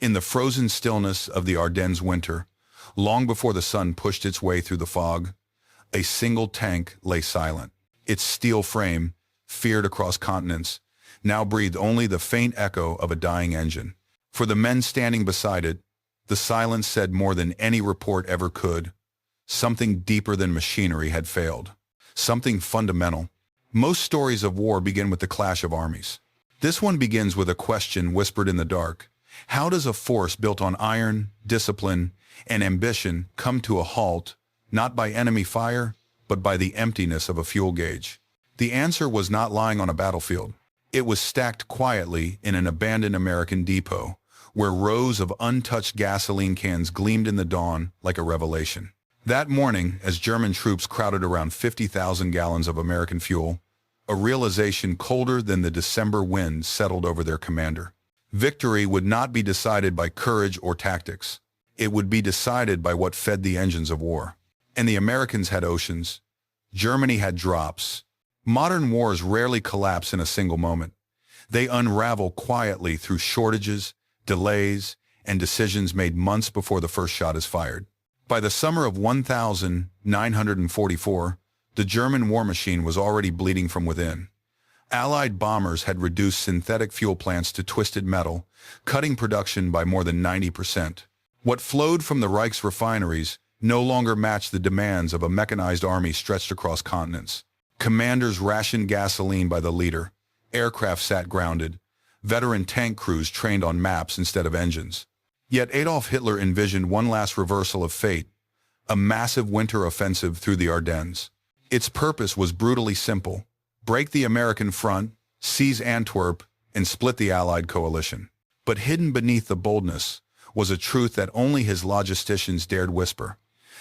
In the frozen stillness of the Ardennes winter, long before the sun pushed its way through the fog, a single tank lay silent. Its steel frame, feared across continents, now breathed only the faint echo of a dying engine. For the men standing beside it, the silence said more than any report ever could. Something deeper than machinery had failed. Something fundamental. Most stories of war begin with the clash of armies. This one begins with a question whispered in the dark. How does a force built on iron, discipline, and ambition come to a halt, not by enemy fire, but by the emptiness of a fuel gauge? The answer was not lying on a battlefield. It was stacked quietly in an abandoned American depot, where rows of untouched gasoline cans gleamed in the dawn like a revelation. That morning, as German troops crowded around 50,000 gallons of American fuel, a realization colder than the December wind settled over their commander. Victory would not be decided by courage or tactics. It would be decided by what fed the engines of war. And the Americans had oceans. Germany had drops. Modern wars rarely collapse in a single moment. They unravel quietly through shortages, delays, and decisions made months before the first shot is fired. By the summer of 1944, the German war machine was already bleeding from within. Allied bombers had reduced synthetic fuel plants to twisted metal, cutting production by more than 90%. What flowed from the Reich's refineries no longer matched the demands of a mechanized army stretched across continents. Commanders rationed gasoline by the liter, aircraft sat grounded, veteran tank crews trained on maps instead of engines. Yet Adolf Hitler envisioned one last reversal of fate, a massive winter offensive through the Ardennes. Its purpose was brutally simple: break the American front, seize Antwerp, and split the Allied coalition. But hidden beneath the boldness was a truth that only his logisticians dared whisper.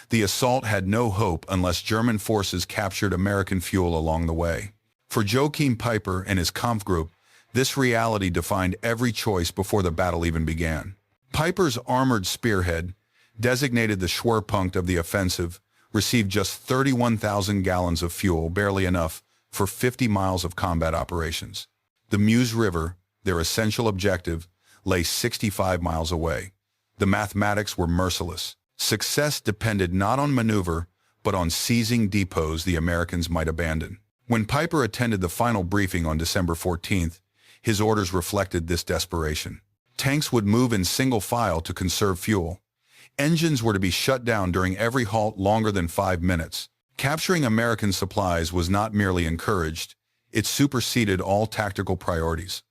The assault had no hope unless German forces captured American fuel along the way. For Joachim Peiper and his Kampfgruppe, this reality defined every choice before the battle even began. Peiper's armored spearhead, designated the Schwerpunkt of the offensive, received just 31,000 gallons of fuel, barely enough for 50 miles of combat operations. The Meuse River, their essential objective, lay 65 miles away. The mathematics were merciless. Success depended not on maneuver, but on seizing depots the Americans might abandon. When Peiper attended the final briefing on December 14th, his orders reflected this desperation. Tanks would move in single file to conserve fuel. Engines were to be shut down during every halt longer than 5 minutes. Capturing American supplies was not merely encouraged, it superseded all tactical priorities.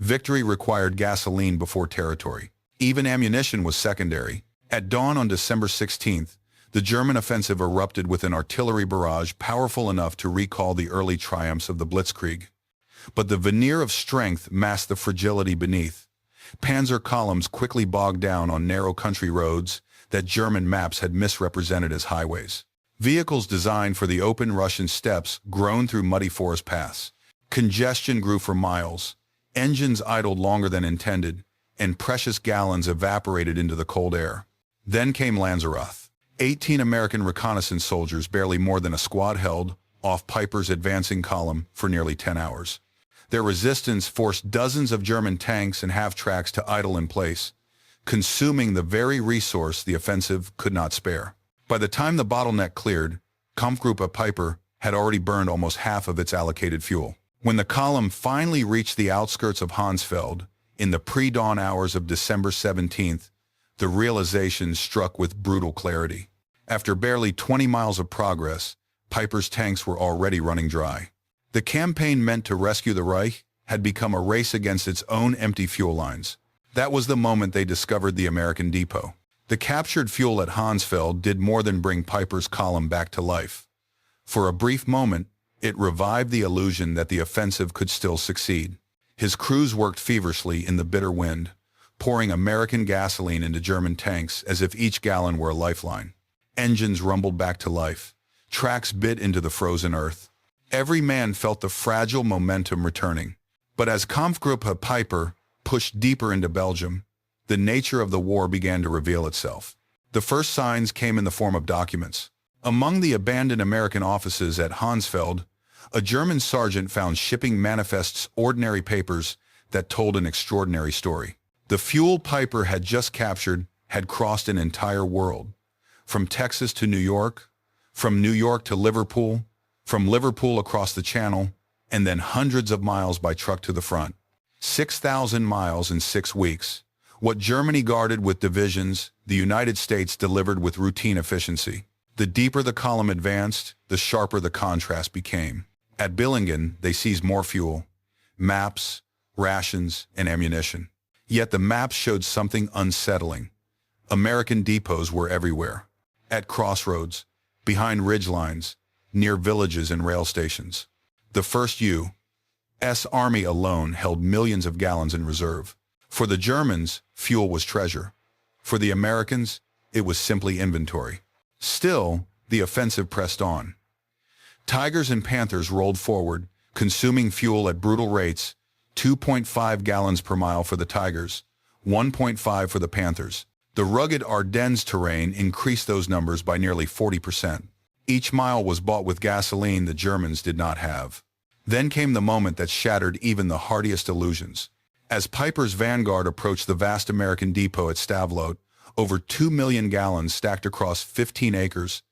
Victory required gasoline before territory. Even ammunition was secondary. At dawn on December 16th, the German offensive erupted with an artillery barrage powerful enough to recall the early triumphs of the Blitzkrieg. But the veneer of strength masked the fragility beneath. Panzer columns quickly bogged down on narrow country roads that German maps had misrepresented as highways. Vehicles designed for the open Russian steppes groaned through muddy forest paths. Congestion grew for miles. Engines idled longer than intended, and precious gallons evaporated into the cold air. Then came Lanzarote. 18 American reconnaissance soldiers, barely more than a squad, held off Peiper's advancing column for nearly 10 hours. Their resistance forced dozens of German tanks and half-tracks to idle in place, consuming the very resource the offensive could not spare. By the time the bottleneck cleared, Kampfgruppe Peiper had already burned almost half of its allocated fuel. When the column finally reached the outskirts of Hansfeld, in the pre-dawn hours of December 17th, the realization struck with brutal clarity. After barely 20 miles of progress, Peiper's tanks were already running dry. The campaign meant to rescue the Reich had become a race against its own empty fuel lines. That was the moment they discovered the American depot. The captured fuel at Hansfeld did more than bring Peiper's column back to life. For a brief moment, it revived the illusion that the offensive could still succeed. His crews worked feverishly in the bitter wind, pouring American gasoline into German tanks as if each gallon were a lifeline. Engines rumbled back to life. Tracks bit into the frozen earth. Every man felt the fragile momentum returning. But as Kampfgruppe Peiper pushed deeper into Belgium, the nature of the war began to reveal itself. The first signs came in the form of documents. Among the abandoned American offices at Hansfeld, a German sergeant found shipping manifests, ordinary papers that told an extraordinary story. The fuel Piper had just captured had crossed an entire world. From Texas to New York, from New York to Liverpool, from Liverpool across the Channel, and then hundreds of miles by truck to the front. 6,000 miles in 6 weeks. What Germany guarded with divisions, the United States delivered with routine efficiency. The deeper the column advanced, the sharper the contrast became. At Billingen, they seized more fuel, maps, rations, and ammunition. Yet the maps showed something unsettling. American depots were everywhere. At crossroads, behind ridge lines, near villages and rail stations. The first U.S. Army alone held millions of gallons in reserve. For the Germans, fuel was treasure. For the Americans, it was simply inventory. Still, the offensive pressed on. Tigers and Panthers rolled forward, consuming fuel at brutal rates, 2.5 gallons per mile for the Tigers, 1.5 for the Panthers. The rugged Ardennes terrain increased those numbers by nearly 40%. Each mile was bought with gasoline the Germans did not have. Then came the moment that shattered even the hardiest illusions. As Piper's vanguard approached the vast American depot at Stavelot, over 2 million gallons stacked across 15 acres,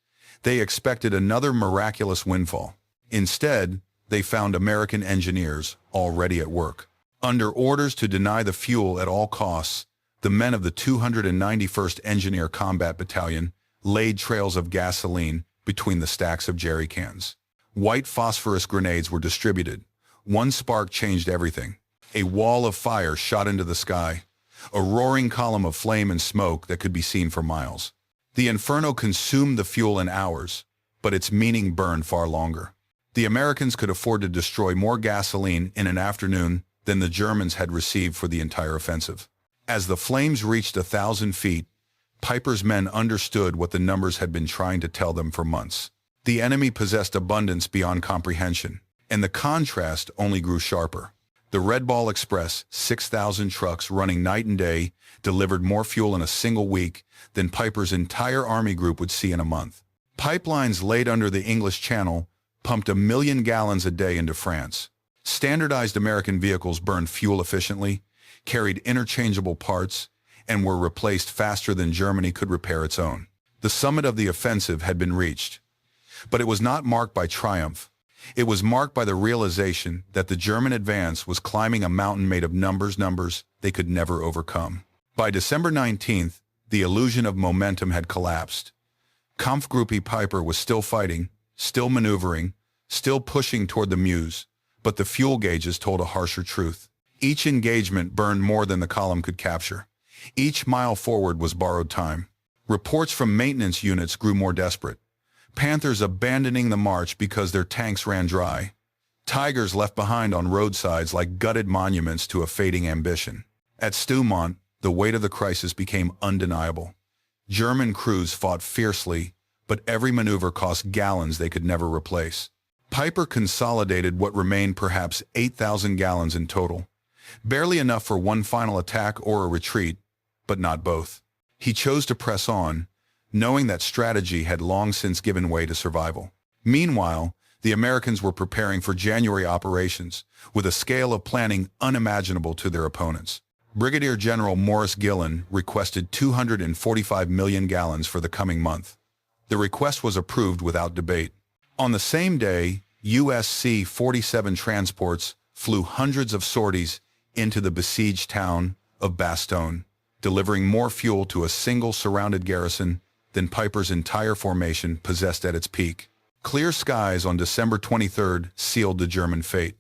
they expected another miraculous windfall. Instead, they found American engineers already at work. Under orders to deny the fuel at all costs, the men of the 291st Engineer Combat Battalion laid trails of gasoline between the stacks of jerry cans. White phosphorus grenades were distributed. One spark changed everything. A wall of fire shot into the sky, a roaring column of flame and smoke that could be seen for miles. The inferno consumed the fuel in hours, but its meaning burned far longer. The Americans could afford to destroy more gasoline in an afternoon than the Germans had received for the entire offensive. As the flames reached 1,000 feet, Piper's men understood what the numbers had been trying to tell them for months. The enemy possessed abundance beyond comprehension, and the contrast only grew sharper. The Red Ball Express, 6,000 trucks running night and day, delivered more fuel in a single week than Piper's entire army group would see in a month. Pipelines laid under the English Channel pumped 1 million gallons a day into France. Standardized American vehicles burned fuel efficiently, carried interchangeable parts, and were replaced faster than Germany could repair its own. The summit of the offensive had been reached, but it was not marked by triumph. It was marked by the realization that the German advance was climbing a mountain made of numbers they could never overcome. By December 19th, the illusion of momentum had collapsed. Kampfgruppe Piper was still fighting, still maneuvering, still pushing toward the Meuse, but the fuel gauges told a harsher truth. Each engagement burned more than the column could capture. Each mile forward was borrowed time. Reports from maintenance units grew more desperate. Panthers abandoning the march because their tanks ran dry. Tigers left behind on roadsides like gutted monuments to a fading ambition. At Stoumont, the weight of the crisis became undeniable. German crews fought fiercely, but every maneuver cost gallons they could never replace. Piper consolidated what remained perhaps 8,000 gallons in total. Barely enough for one final attack or a retreat, but not both. He chose to press on, knowing that strategy had long since given way to survival. Meanwhile, the Americans were preparing for January operations with a scale of planning unimaginable to their opponents. Brigadier General Morris Gillen requested 245 million gallons for the coming month. The request was approved without debate. On the same day, US C-47 transports flew hundreds of sorties into the besieged town of Bastogne, delivering more fuel to a single surrounded garrison than Piper's entire formation possessed at its peak. Clear skies on December 23rd sealed the German fate.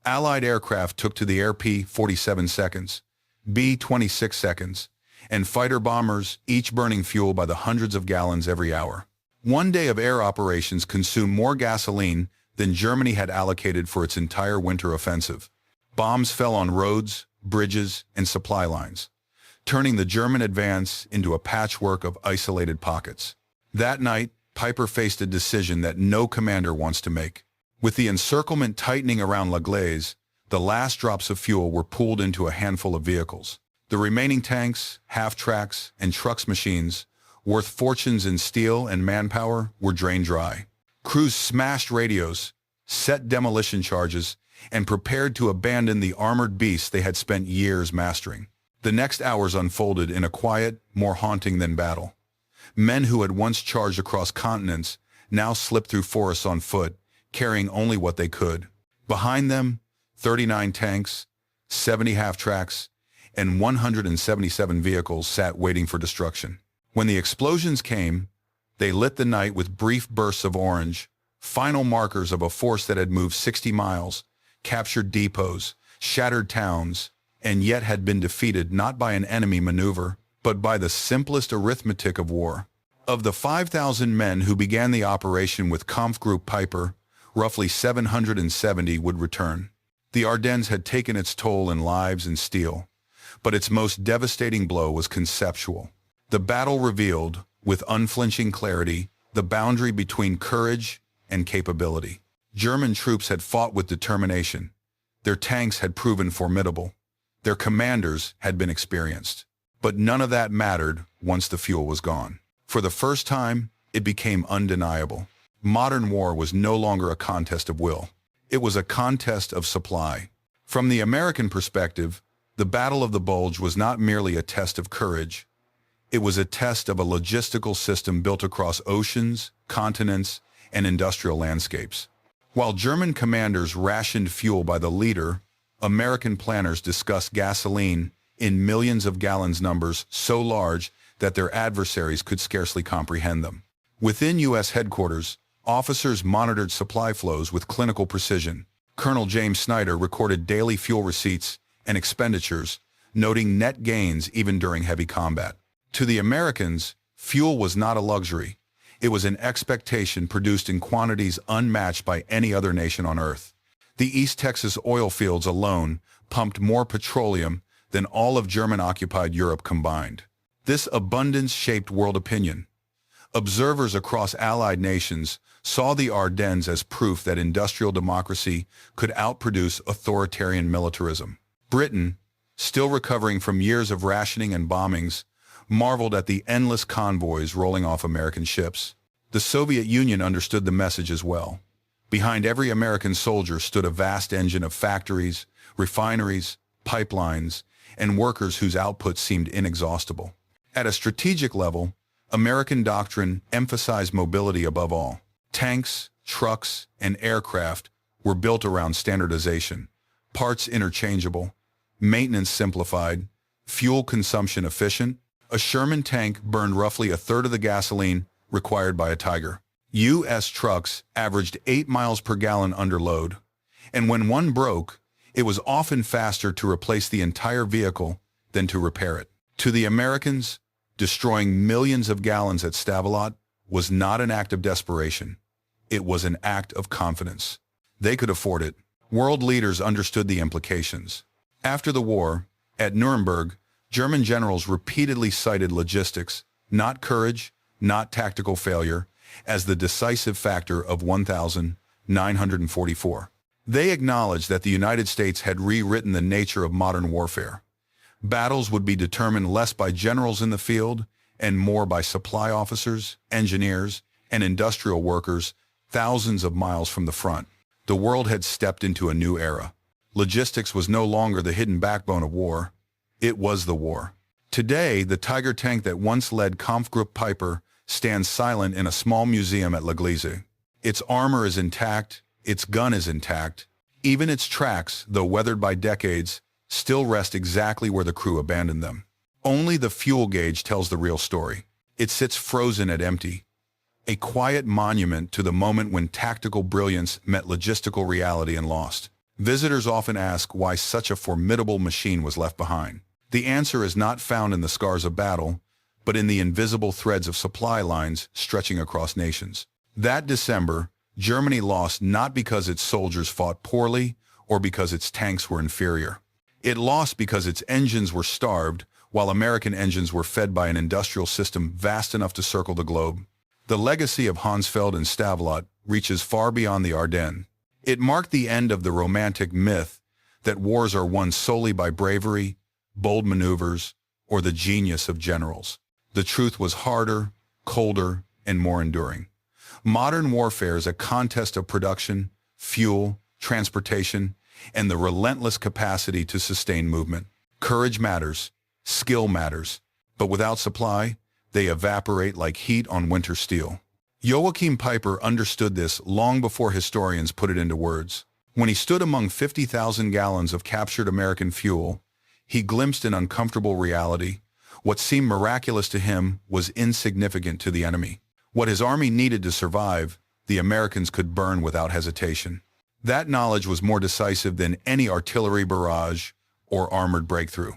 Allied aircraft took to the air P-47 seconds, B-26 seconds, and fighter bombers, each burning fuel by the hundreds of gallons every hour. One day of air operations consumed more gasoline than Germany had allocated for its entire winter offensive. Bombs fell on roads, bridges, and supply lines, turning the German advance into a patchwork of isolated pockets. That night, Piper faced a decision that no commander wants to make. With the encirclement tightening around La Glaise, the last drops of fuel were pooled into a handful of vehicles. The remaining tanks, half-tracks, and trucks machines, worth fortunes in steel and manpower, were drained dry. Crews smashed radios, set demolition charges, and prepared to abandon the armored beasts they had spent years mastering. The next hours unfolded in a quiet, more haunting than battle. Men who had once charged across continents now slipped through forests on foot, carrying only what they could. Behind them, 39 tanks, 70 half-tracks, and 177 vehicles sat waiting for destruction. When the explosions came, they lit the night with brief bursts of orange, final markers of a force that had moved 60 miles, captured depots, shattered towns, and yet had been defeated not by an enemy maneuver, but by the simplest arithmetic of war. Of the 5,000 men who began the operation with Kampfgruppe Piper, roughly 770 would return. The Ardennes had taken its toll in lives and steel, but its most devastating blow was conceptual. The battle revealed, with unflinching clarity, the boundary between courage and capability. German troops had fought with determination. Their tanks had proven formidable. Their commanders had been experienced. But none of that mattered once the fuel was gone. For the first time, it became undeniable. Modern war was no longer a contest of will. It was a contest of supply. From the American perspective, the Battle of the Bulge was not merely a test of courage. It was a test of a logistical system built across oceans, continents, and industrial landscapes. While German commanders rationed fuel by the liter, American planners discussed gasoline in millions of gallons, numbers so large that their adversaries could scarcely comprehend them. Within U.S. headquarters, officers monitored supply flows with clinical precision. Colonel James Snyder recorded daily fuel receipts and expenditures, noting net gains even during heavy combat. To the Americans, fuel was not a luxury. It was an expectation produced in quantities unmatched by any other nation on Earth. The East Texas oil fields alone pumped more petroleum than all of German-occupied Europe combined. This abundance shaped world opinion. Observers across Allied nations saw the Ardennes as proof that industrial democracy could outproduce authoritarian militarism. Britain, still recovering from years of rationing and bombings, marveled at the endless convoys rolling off American ships. The Soviet Union understood the message as well. Behind every American soldier stood a vast engine of factories, refineries, pipelines, and workers whose output seemed inexhaustible. At a strategic level, American doctrine emphasized mobility above all. Tanks, trucks, and aircraft were built around standardization, parts interchangeable, maintenance simplified, fuel consumption efficient. A Sherman tank burned roughly a third of the gasoline required by a Tiger. U.S. trucks averaged 8 miles per gallon under load, and when one broke, it was often faster to replace the entire vehicle than to repair it. To the Americans, destroying millions of gallons at Stavelot was not an act of desperation. It was an act of confidence. They could afford it. World leaders understood the implications. After the war, at Nuremberg, German generals repeatedly cited logistics, not courage, not tactical failure, as the decisive factor of 1944. They acknowledged that the United States had rewritten the nature of modern warfare. Battles would be determined less by generals in the field and more by supply officers, engineers, and industrial workers thousands of miles from the front. The world had stepped into a new era. Logistics was no longer the hidden backbone of war. It was the war. Today, the Tiger tank that once led Kampfgruppe Piper stands silent in a small museum at l'Église. Its armor is intact, its gun is intact. Even its tracks, though weathered by decades, still rest exactly where the crew abandoned them. Only the fuel gauge tells the real story. It sits frozen at empty, a quiet monument to the moment when tactical brilliance met logistical reality and lost. Visitors often ask why such a formidable machine was left behind. The answer is not found in the scars of battle, but in the invisible threads of supply lines stretching across nations. That December, Germany lost not because its soldiers fought poorly or because its tanks were inferior. It lost because its engines were starved, while American engines were fed by an industrial system vast enough to circle the globe. The legacy of Hansfeld and Stavelot reaches far beyond the Ardennes. It marked the end of the romantic myth that wars are won solely by bravery, bold maneuvers, or the genius of generals. The truth was harder, colder, and more enduring. Modern warfare is a contest of production, fuel, transportation, and the relentless capacity to sustain movement. Courage matters, Skill matters, but without supply, they evaporate like heat on winter steel. Joachim Peiper understood this long before historians put it into words. When he stood among 50,000 gallons of captured American fuel, he glimpsed an uncomfortable reality. What seemed miraculous to him was insignificant to the enemy. What his army needed to survive, the Americans could burn without hesitation. That knowledge was more decisive than any artillery barrage or armored breakthrough.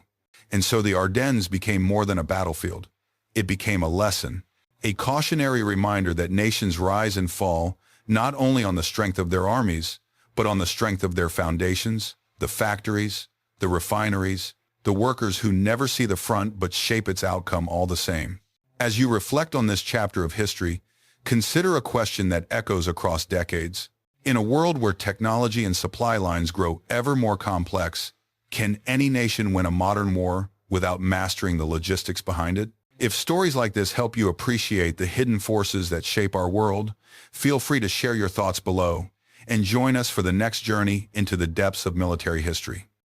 And so the Ardennes became more than a battlefield. It became a lesson, a cautionary reminder that nations rise and fall not only on the strength of their armies, but on the strength of their foundations, the factories, the refineries, the workers who never see the front but shape its outcome all the same. As you reflect on this chapter of history, consider a question that echoes across decades. In a world where technology and supply lines grow ever more complex, can any nation win a modern war without mastering the logistics behind it? If stories like this help you appreciate the hidden forces that shape our world, feel free to share your thoughts below and join us for the next journey into the depths of military history.